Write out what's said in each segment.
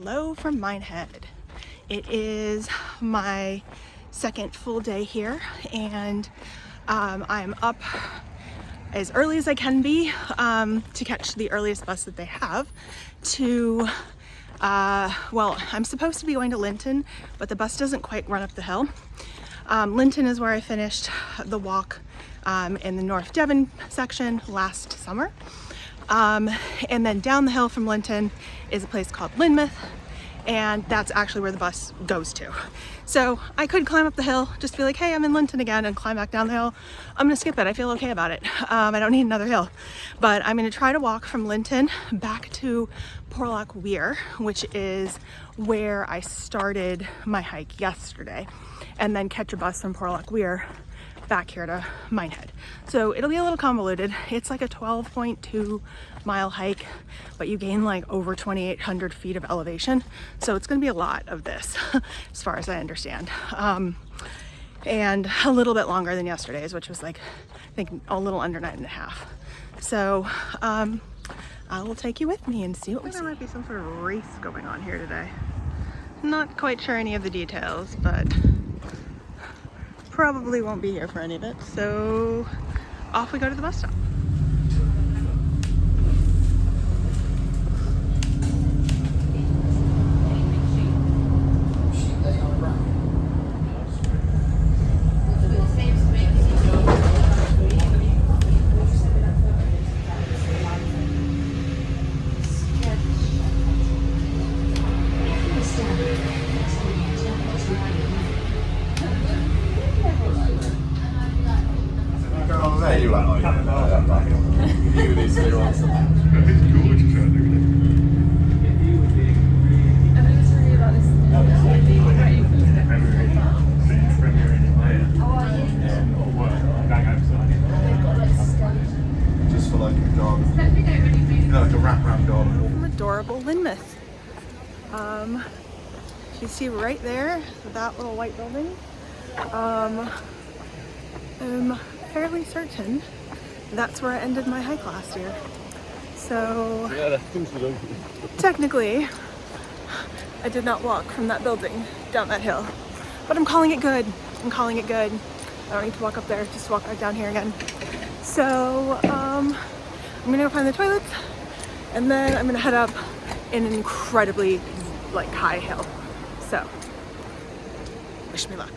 Hello from Minehead. It is my second full day here, and I'm up as early as I can be to catch the earliest bus that they have to, well, I'm supposed to be going to Lynton, but the bus doesn't quite run up the hill. Lynton is where I finished the walk in the North Devon section last summer. And then down the hill from Lynton is a place called Lynmouth, and that's actually where the bus goes to. So I could climb up the hill, just be like, hey, I'm in Lynton again, and climb back down the hill. I'm gonna skip it. I feel okay about it. I don't need another hill. But I'm gonna try to walk from Lynton back to Porlock Weir, which is where I started my hike yesterday, and then catch a bus from Porlock Weir back here to Minehead. So it'll be a little convoluted. It's like a 12.2 mile hike, but you gain like over 2,800 feet of elevation. So it's gonna be a lot of this as far as I understand. And a little bit longer than yesterday's, which was like, I think a little under 9.5. So I will take you with me and see what we see. There might be some sort of race going on here today. Not quite sure any of the details, but probably won't be here for any of it, so off we go to the bus stop. Just for like a dog, you know, like a wraparound dog. From adorable Lynmouth. You see right there, that little white building. I'm fairly certain that's where I ended my hike last year. So technically, I did not walk from that building down that hill, but I'm calling it good. I'm calling it good. I don't need to walk up there, just walk back down here again. So I'm gonna go find the toilets, and then I'm gonna head up an incredibly like high hill. So wish me luck.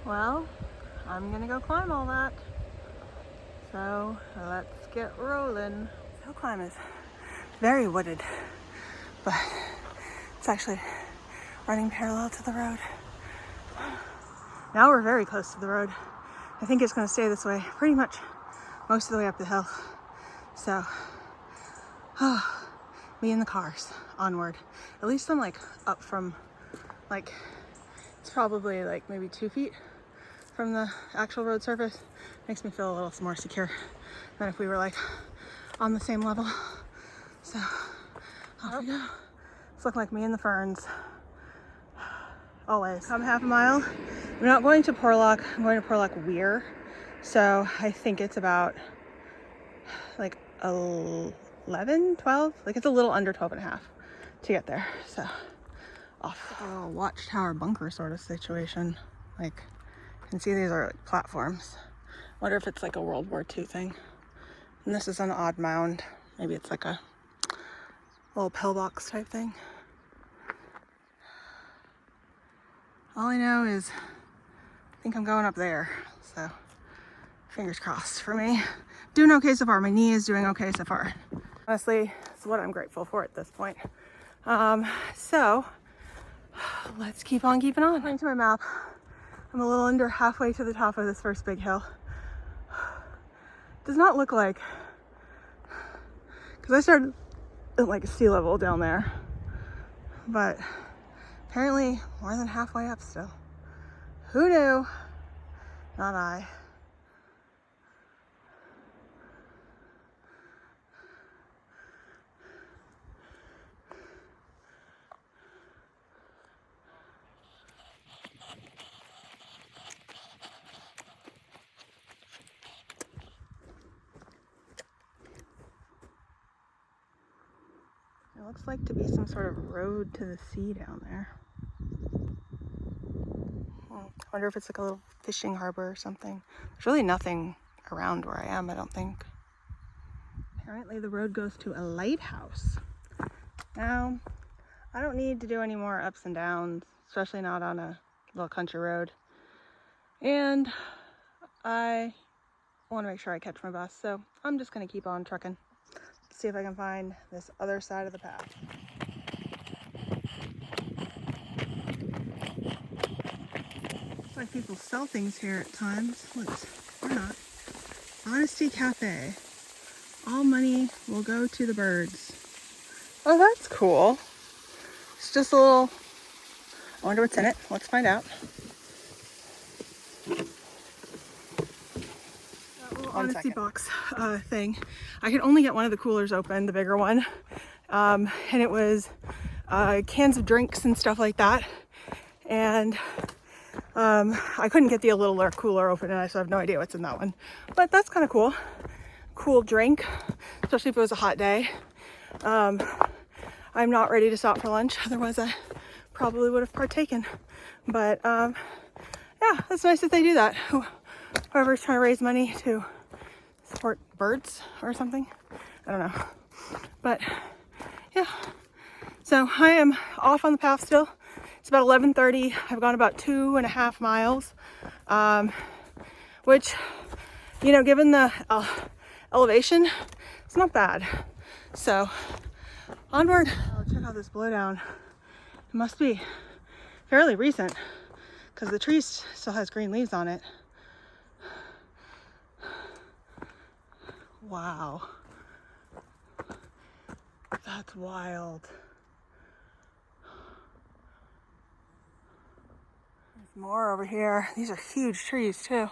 Well, I'm gonna go climb all that. So let's get rolling. The hill climb is very wooded, but it's actually running parallel to the road. Now we're very close to the road. I think it's gonna stay this way pretty much most of the way up the hill. So, me and the cars, onward. At least I'm like up from, like, it's probably like maybe 2 feet from the actual road surface. Makes me feel a little more secure than if we were like on the same level. So off we go. It's looking like me and the ferns. Always. I'm half a mile. I'm not going to Porlock, I'm going to Porlock Weir. So I think it's about like 11, 12, like it's a little under 12.5 to get there. So off. A little watchtower bunker sort of situation. Like, you can see these are like platforms. Wonder if it's like a World War II thing. And this is an odd mound. Maybe it's like a little pillbox type thing. All I know is I think I'm going up there. So fingers crossed for me. Doing okay so far. My knee is doing okay so far. Honestly, it's what I'm grateful for at this point. So let's keep on keeping on. According to my map, I'm a little under halfway to the top of this first big hill. Does not look like, because I started at like sea level down there, but apparently more than halfway up still. Who knew? Not I. Looks like to be some sort of road to the sea down there. I wonder if it's like a little fishing harbor or something. There's really nothing around where I am, I don't think. Apparently the road goes to a lighthouse. Now, I don't need to do any more ups and downs, especially not on a little country road. And I want to make sure I catch my bus, so I'm just going to keep on trucking. See if I can find this other side of the path. Looks like people sell things here at times. Looks, or not. Honesty Cafe. All money will go to the birds. Oh, that's cool. It's just a little, I wonder what's in it. Let's find out. That little honesty box thing. I could only get one of the coolers open, the bigger one. And it was cans of drinks and stuff like that. And I couldn't get the littler cooler open, and so I have no idea what's in that one. But that's kind of cool. Cool drink, especially if it was a hot day. I'm not ready to stop for lunch, otherwise I probably would have partaken. But yeah, it's nice that they do that. Whoever's trying to raise money to support birds or something, I don't know. But yeah, so I am off on the path still. It's about 11:30. I've gone about 2.5 miles, which, you know, given the elevation, it's not bad. So onward. Oh, check out this blowdown. It must be fairly recent because the tree still has green leaves on it. Wow, that's wild. There's more over here. These are huge trees too.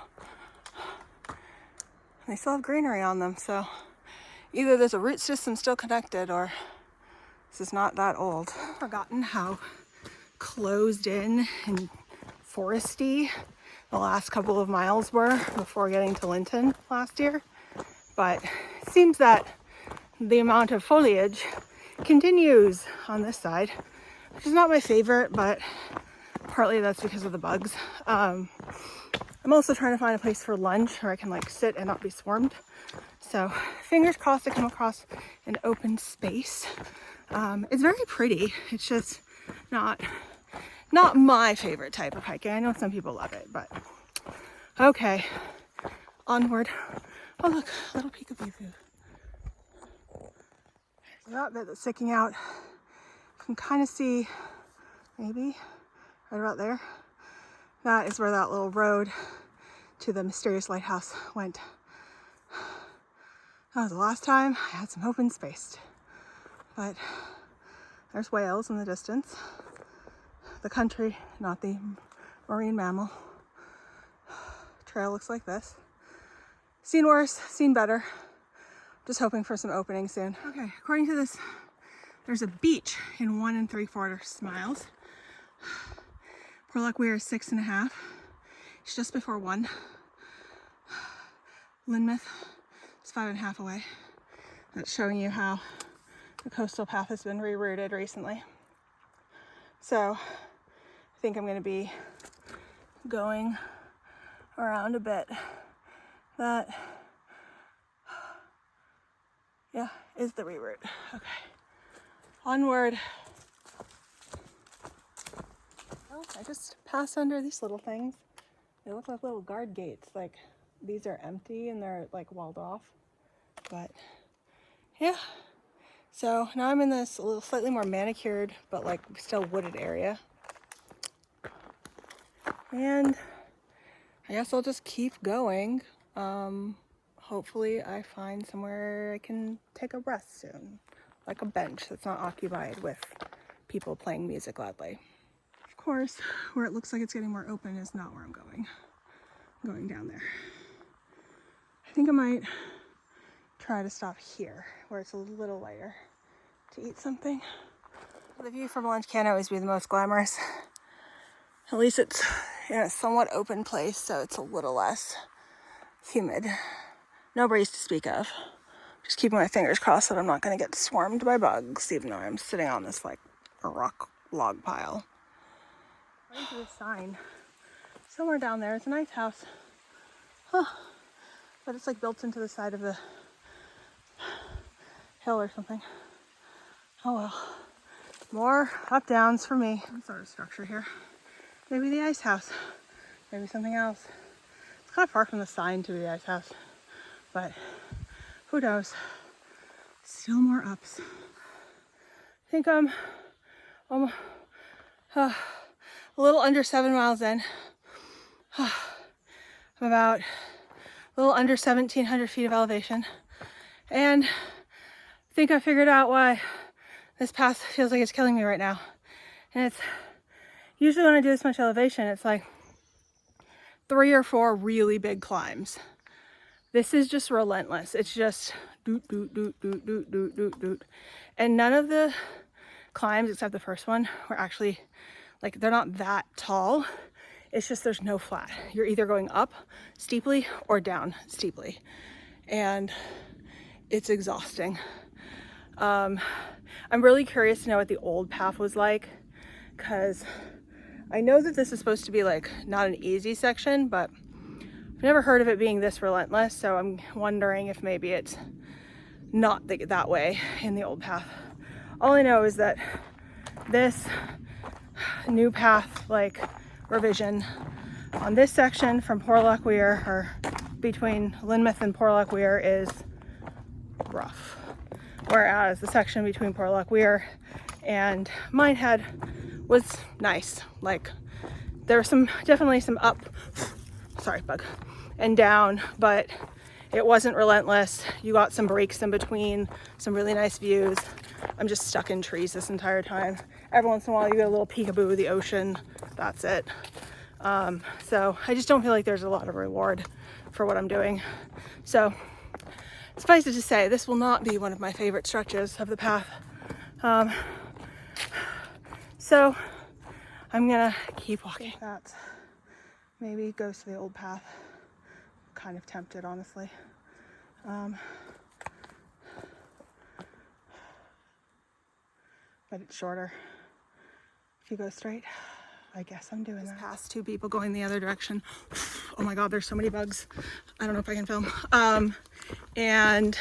They still have greenery on them, so either there's a root system still connected or this is not that old. I've forgotten how closed in and foresty the last couple of miles were before getting to Lynton last year. But it seems that the amount of foliage continues on this side, which is not my favorite, but partly that's because of the bugs. I'm also trying to find a place for lunch where I can like sit and not be swarmed. So fingers crossed I come across an open space. It's very pretty. It's just not my favorite type of hiking. I know some people love it, but okay, onward. Oh look, a little peekaboo. That bit that's sticking out, you can kind of see, maybe, right about there. That is where that little road to the mysterious lighthouse went. That was the last time I had some open space. But there's whales in the distance. The country, not the marine mammal. Trail looks like this. Seen worse, seen better. Just hoping for some opening soon. Okay, according to this, there's a beach in 1 3/4 miles. Porlock Weir is 6.5. It's just before 1. Lynmouth is 5.5 away. That's showing you how the coastal path has been rerouted recently. So I think I'm going to be going around a bit. That, yeah, is the reroute. Okay, onward. Oh, I just passed under these little things. They look like little guard gates. Like these are empty and they're like walled off. But yeah, so now I'm in this little slightly more manicured but like still wooded area. And I guess I'll just keep going. Hopefully I find somewhere I can take a rest soon. Like a bench that's not occupied with people playing music loudly. Of course, where it looks like it's getting more open is not where I'm going. I'm going down there. I think I might try to stop here where it's a little lighter to eat something. The view from lunch can't always be the most glamorous. At least it's in a somewhat open place, so it's a little less humid. No breeze to speak of, Just keeping my fingers crossed that I'm not going to get swarmed by bugs, even though I'm sitting on this like a rock log pile. According to this sign, somewhere down there is a nice house. Huh. But it's like built into the side of the hill or something. Oh well. More up downs for me. Some sort of structure here. Maybe the ice house. Maybe something else. It's kind of far from the sign to the ice house. But who knows? Still more ups. I think I'm a little under 7 miles in. I'm about a little under 1,700 feet of elevation. And I think I figured out why this path feels like it's killing me right now. And it's usually when I do this much elevation, it's like 3 or 4 really big climbs. This is just relentless. It's just doot, doot, doot, doot, doot, doot, doot, doot. And none of the climbs, except the first one, were actually, like, they're not that tall. It's just there's no flat. You're either going up steeply or down steeply. And it's exhausting. I'm really curious to know what the old path was like, because I know that this is supposed to be like not an easy section, but I've never heard of it being this relentless, so I'm wondering if maybe it's not that way in the old path. All I know is that this new path, like revision on this section from Porlock Weir, or between Lynmouth and Porlock Weir, is rough. Whereas the section between Porlock Weir and Minehead was nice. Like, there was definitely some up, sorry bug, and down, but it wasn't relentless. You got some breaks in between, some really nice views. I'm just stuck in trees this entire time. Every once in a while you get a little peekaboo of the ocean. That's it. So I just don't feel like there's a lot of reward for what I'm doing. So suffice it to say, this will not be one of my favorite stretches of the path. So I'm gonna keep walking. That maybe goes to the old path. Kind of tempted, honestly. But it's shorter. If you go straight, I guess I'm doing that. Past 2 people going the other direction. Oh my God, there's so many bugs. I don't know if I can film. And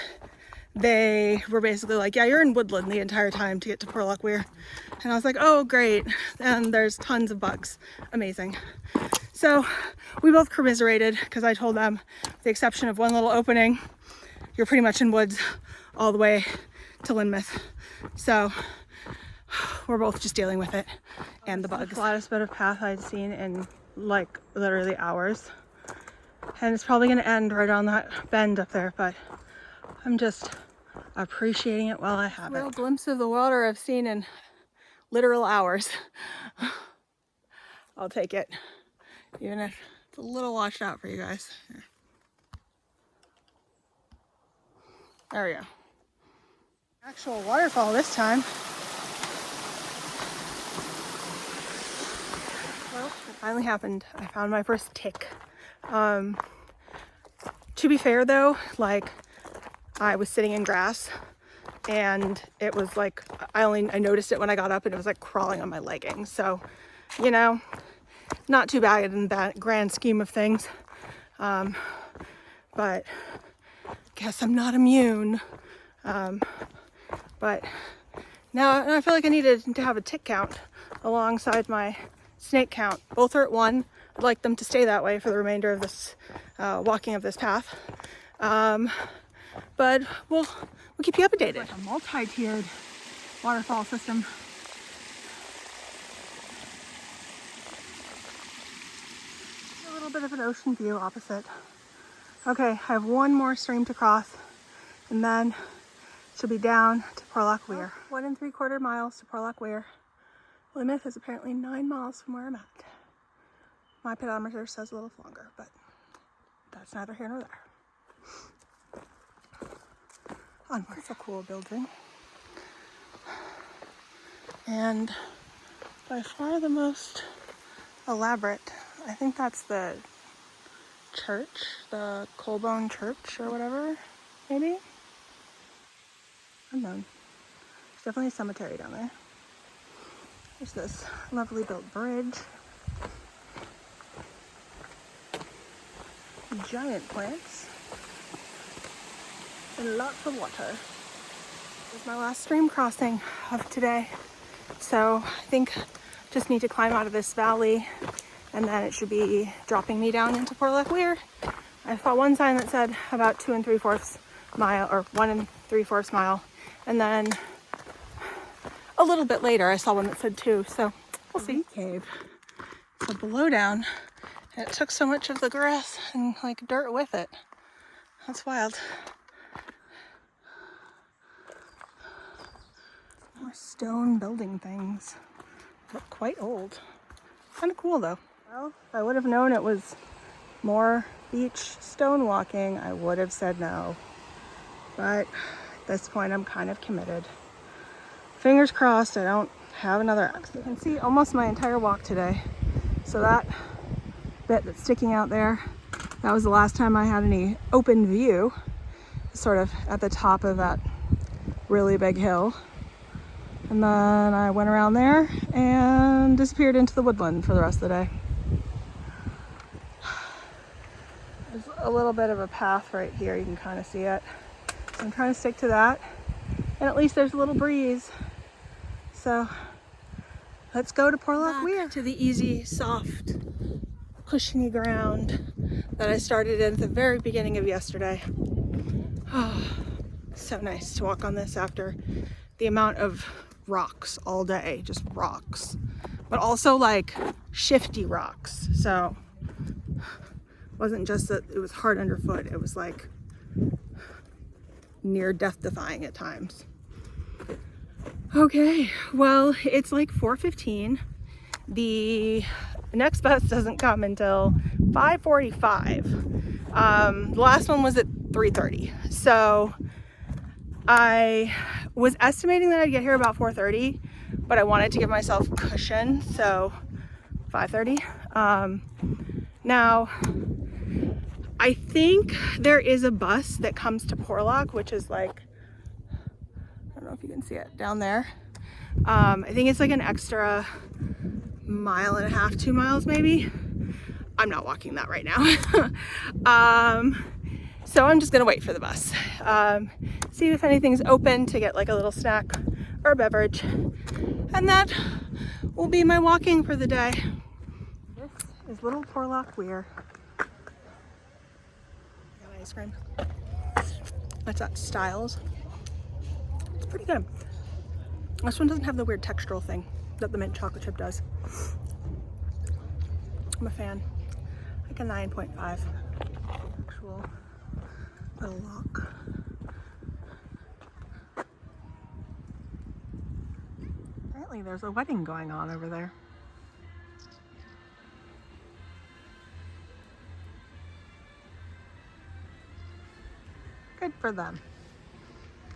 they were basically like, yeah, you're in woodland the entire time to get to Porlock Weir. And I was like, oh, great. And there's tons of bugs. Amazing. So we both commiserated, because I told them, with the exception of one little opening, you're pretty much in woods all the way to Lynmouth. So we're both just dealing with it and the bugs. The flattest bit of path I'd seen in like literally hours. And it's probably gonna end right on that bend up there, but I'm just appreciating it while I have it. A real glimpse of the water I've seen in literal hours. I'll take it, even if it's a little washed out for you guys. Here. There we go. Actual waterfall this time. Well, it finally happened. I found my first tick. To be fair though, like, I was sitting in grass and it was like, I noticed it when I got up, and it was like crawling on my leggings. So, you know, not too bad in that grand scheme of things. But guess I'm not immune. But now I feel like I needed to have a tick count alongside my snake count. Both are at 1. I'd like them to stay that way for the remainder of this walking of this path. But we'll keep you updated. It's like a multi-tiered waterfall system. A little bit of an ocean view opposite. Okay, I have 1 more stream to cross, and then should be down to Porlock Weir. 1 3/4 miles to Porlock Weir. Lynmouth is apparently 9 miles from where I'm at. My pedometer says a little longer, but that's neither here nor there. Onward. It's a cool building. And by far the most elaborate. I think that's the church, the Colbone Church or whatever, maybe? unknown. There's definitely a cemetery down there. There's this lovely built bridge. Giant plants. And lots of water. This is my last stream crossing of today. So I think just need to climb out of this valley and then it should be dropping me down into Porlock Weir. I saw one sign that said about 2 3/4 mile or 1 3/4 mile. And then a little bit later I saw one that said 2. So we'll see. Cave. So below down, and it took so much of the grass and like dirt with it. That's wild. More stone building things. Look quite old. Kind of cool though. Well, if I would have known it was more beach stone walking, I would have said no. But at this point, I'm kind of committed. Fingers crossed I don't have another accident. You can see almost my entire walk today. So that bit that's sticking out there, that was the last time I had any open view, sort of at the top of that really big hill. And then I went around there and disappeared into the woodland for the rest of the day. There's a little bit of a path right here, you can kind of see it. So I'm trying to stick to that. And at least there's a little breeze. So let's go to Porlock Weir. To the easy, soft, cushiony ground that I started at the very beginning of yesterday. Oh, so nice to walk on this after the amount of rocks all day, just rocks, but also like shifty rocks. So it wasn't just that it was hard underfoot, it was like near death defying at times. Okay, well, it's like 4:15. The next bus doesn't come until 5:45. The last one was at 3:30. So I was estimating that I'd get here about 4:30, but I wanted to give myself cushion, so 5:30. Now, I think there is a bus that comes to Porlock, which is like, I don't know if you can see it down there. I think it's like an extra 1.5 miles, 2 miles maybe. I'm not walking that right now. So I'm just gonna wait for the bus. See if anything's open to get like a little snack or a beverage. And that will be my walking for the day. This is little Porlock Weir. Got ice cream. That's at Styles. It's pretty good. This one doesn't have the weird textural thing that the mint chocolate chip does. I'm a fan. Like a 9.5. Actual little lock. Apparently there's a wedding going on over there. Good for them.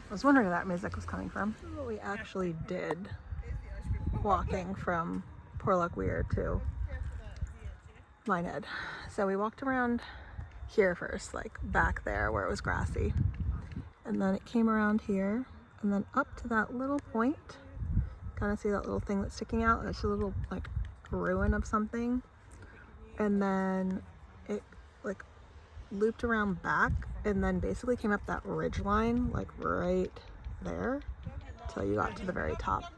I was wondering where that music was coming from. This is what we actually did walking from Porlock Weir to Lynhead. So we walked around here first, like back there where it was grassy. And then it came around here and then up to that little point. Kind of see that little thing that's sticking out? It's a little like ruin of something. And then it like looped around back and then basically came up that ridge line like right there till you got to the very top.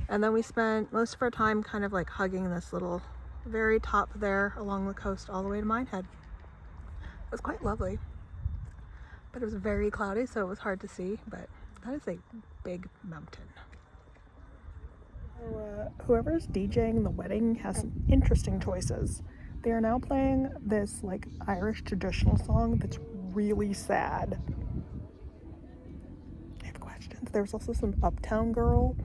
And then we spent most of our time kind of like hugging this little very top there along the coast all the way to Minehead. It was quite lovely, but it was very cloudy, so it was hard to see, but that is a big mountain. So, whoever's DJing the wedding has some interesting choices. They are now playing this like Irish traditional song that's really sad. I have questions. There's also some Uptown Girl.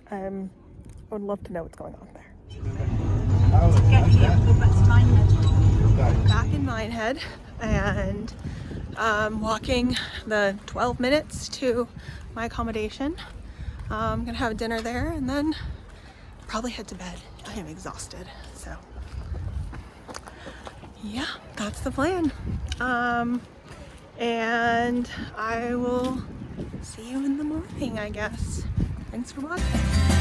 I would love to know what's going on there. Back in Minehead and walking the 12 minutes to my accommodation. I'm gonna have dinner there and then probably head to bed. I am exhausted, so yeah, that's the plan. and I will see you in the morning, I guess. Thanks for watching.